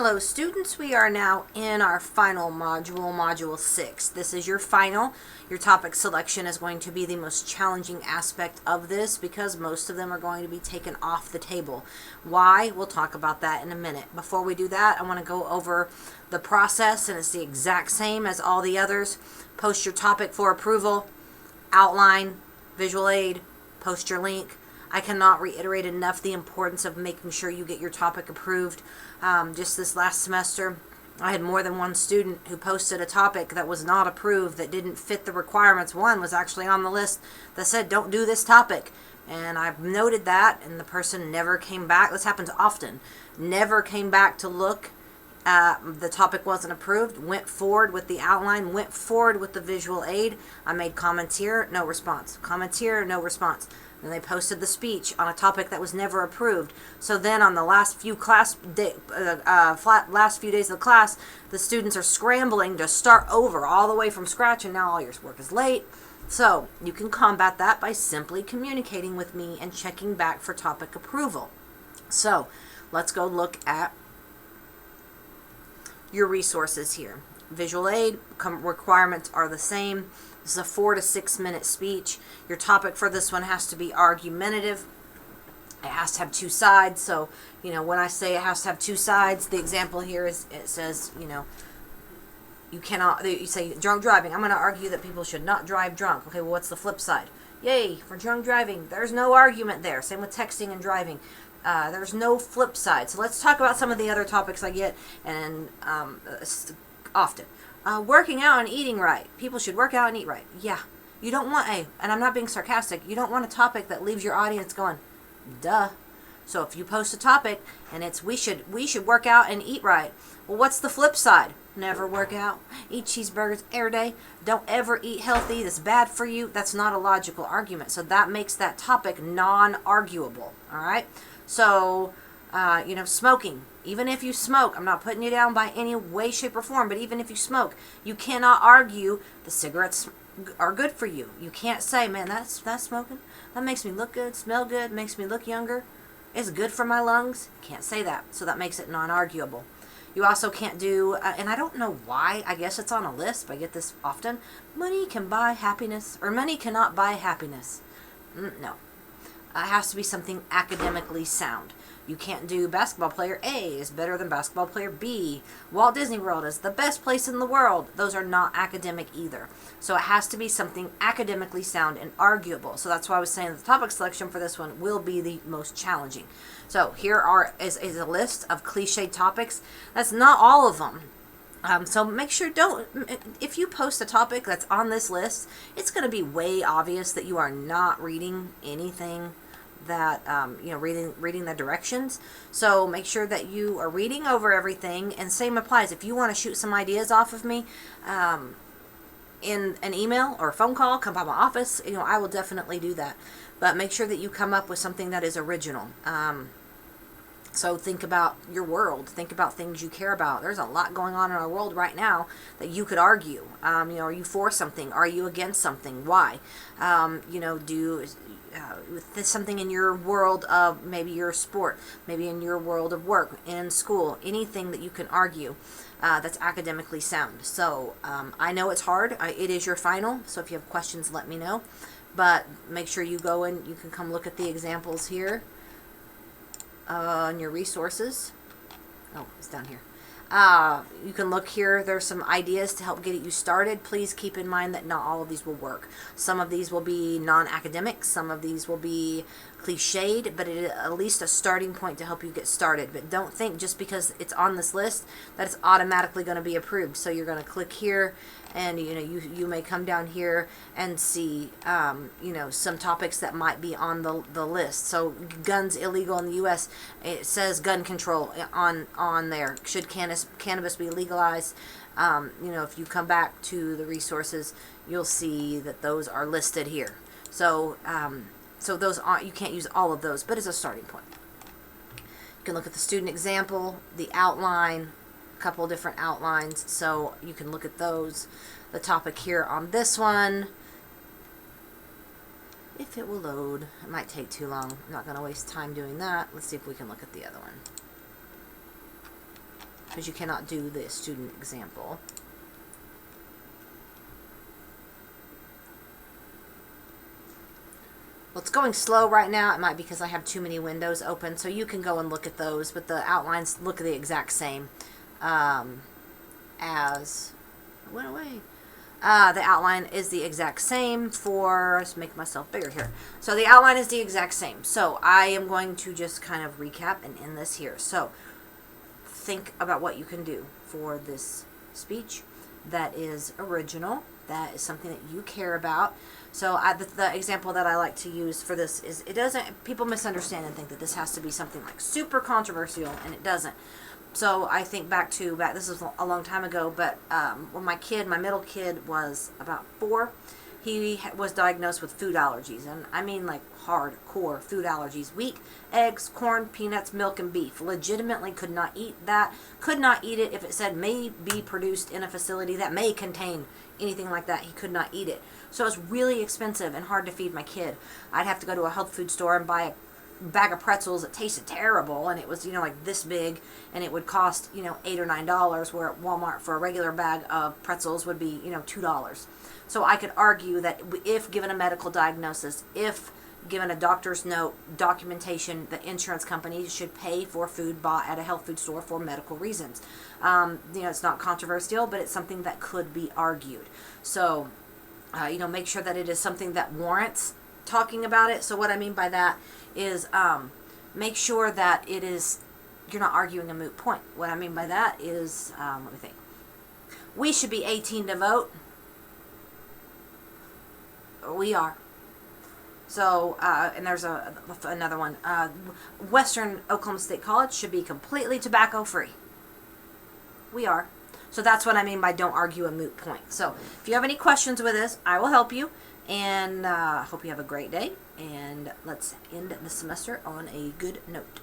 Hello students, we are now in our final module, Module 6. This is your final. Your topic selection is going to be the most challenging aspect of this because most of them are going to be taken off the table. Why? We'll talk about that in a minute. Before we do that, I want to go over the process, and it's the exact same as all the others. Post your topic for approval, outline, visual aid, post your link. I cannot reiterate enough the importance of making sure you get your topic approved. Just this last semester, I had more than one student who posted a topic that was not approved, that didn't fit the requirements. One was actually on the list that said, don't do this topic. And I've noted that, and the person never came back. This happens often. Never came back to look. The topic wasn't approved, went forward with the outline, went forward with the visual aid. I made comments here, no response. Comments here, no response. And they posted the speech on a topic that was never approved. So then on the last few days of the class, the students are scrambling to start over all the way from scratch, and now all your work is late. So you can combat that by simply communicating with me and checking back for topic approval. So let's go look at your resources here. Visual aid requirements are the same. This is a 4 to 6 minute speech. Your topic for this one has to be argumentative. It has to have two sides. So, when I say it has to have two sides, the example here is, it says, you cannot, you say drunk driving. I'm going to argue that people should not drive drunk. Okay, well, what's the flip side? Yay, for drunk driving. There's no argument there. Same with texting and driving. There's no flip side. So let's talk about some of the other topics I get and often. Working out and eating right. People should work out and eat right. Yeah. You don't want and I'm not being sarcastic, you don't want a topic that leaves your audience going, duh. So if you post a topic and it's we should work out and eat right. Well, what's the flip side? Never work out. Eat cheeseburgers every day. Don't ever eat healthy. That's bad for you. That's not a logical argument. So that makes that topic non-arguable. All right? So, smoking. Even if you smoke, I'm not putting you down by any way, shape, or form, but even if you smoke, you cannot argue the cigarettes are good for you. You can't say, man, that's smoking. That makes me look good, smell good, makes me look younger. It's good for my lungs. You can't say that. So that makes it non-arguable. You also can't do, and I don't know why, I guess it's on a list, but I get this often, money can buy happiness, or money cannot buy happiness. No. It has to be something academically sound. You can't do basketball player A is better than basketball player B. Walt Disney World is the best place in the world. Those are not academic either. So it has to be something academically sound and arguable. So that's why I was saying the topic selection for this one will be the most challenging. So here is a list of cliche topics. That's not all of them. So make sure if you post a topic that's on this list, it's going to be way obvious that you are not reading anything that, reading the directions. So make sure that you are reading over everything, and same applies. If you want to shoot some ideas off of me, in an email or a phone call, come by my office, I will definitely do that. But make sure that you come up with something that is original. So think about your world. Think about things you care about. There's a lot going on in our world right now that you could argue. Are you for something? Are you against something? Why? With something in your world of maybe your sport, maybe in your world of work, in school, anything that you can argue that's academically sound. So I know it's hard. It is your final. So if you have questions, let me know. But make sure you go and you can come look at the examples here. On your resources. Oh, it's down here. You can look here. There's some ideas to help get you started. Please keep in mind that not all of these will work. Some of these will be non-academic. Some of these will be cliched, but it is at least a starting point to help you get started. But don't think just because it's on this list that it's automatically going to be approved. So you're going to click here, and you may come down here and see some topics that might be on the list. So guns illegal in the U.S. It says gun control on there. Should cannabis be legalized? If you come back to the resources, you'll see that those are listed here. So those aren't, you can't use all of those, but it's a starting point. You can look at the student example, the outline, a couple of different outlines, so you can look at those. The topic here on this one, if it will load, it might take too long. I'm not going to waste time doing that. Let's see if we can look at the other one. because you cannot do the student example. Well, it's going slow right now. It might be because I have too many windows open, so you can go and look at those, but the outlines look the exact same as... It went away. The outline is the exact same for... Let's make myself bigger here. So the outline is the exact same. So I am going to just kind of recap and end this here. So think about what you can do for this speech that is original, that is something that you care about. So the example that I like to use for this is, it doesn't, people misunderstand and think that this has to be something like super controversial, and it doesn't. So I think back, this is a long time ago, but when my middle kid was about 4, he was diagnosed with food allergies, and I mean like hardcore food allergies. Wheat, eggs, corn, peanuts, milk, and beef. Legitimately could not eat that. Could not eat it if it said may be produced in a facility that may contain anything like that. He could not eat it. So it was really expensive and hard to feed my kid. I'd have to go to a health food store and buy a bag of pretzels that tasted terrible, and it was, like this big, and it would cost, $8 or $9, where at Walmart for a regular bag of pretzels would be, $2. So I could argue that if given a medical diagnosis, if given a doctor's note, documentation, the insurance companies should pay for food bought at a health food store for medical reasons. It's not controversial, but it's something that could be argued. So, make sure that it is something that warrants talking about it. So what I mean by that is make sure that you're not arguing a moot point. What I mean by that is, let me think. We should be 18 to vote. We are. So, and there's another one. Western Oklahoma State College should be completely tobacco free. We are. So that's what I mean by don't argue a moot point. So if you have any questions with this, I will help you. And hope you have a great day. And let's end the semester on a good note.